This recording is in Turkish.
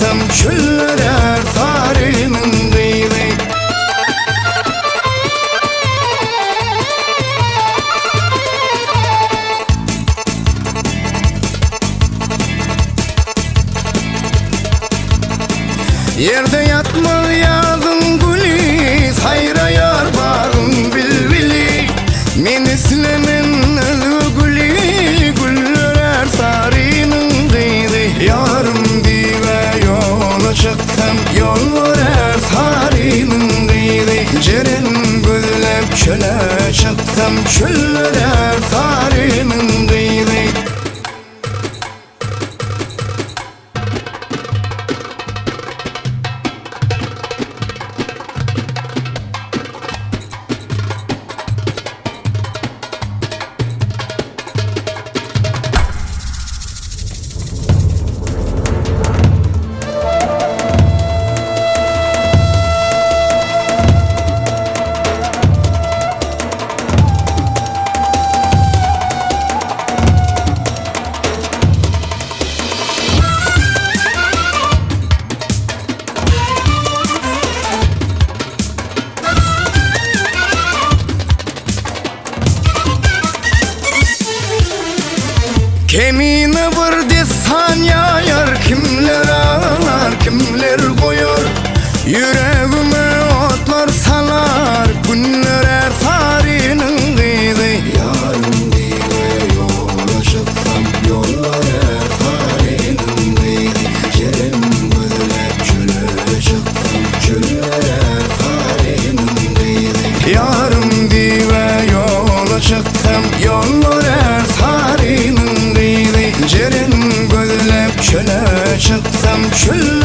çıktım çöllere tarihinin değil. Yerde yatma yazın gülü, hayra yar bağın bilbili. Men islemin gülü, güller sarının deydi. Yarım dive yola çıktım, yollar sarının deydi. Cerin gözlep çöle çıktım, çöller sarının deydi. Kemiğine bir desan yayar, kimler ağlar, kimler koyar. Yüreğime otlar salar, günler er tarihinin deydi. Yarım diye yola çıktım, yollar er tarihinin deydi. Yerim gözlep çöle çıktım, çöller er tarihinin deydi. Yarım diye yola çıktım, yollar er tarihinin deydi. Cerin gözlep çöle çıktım, çölle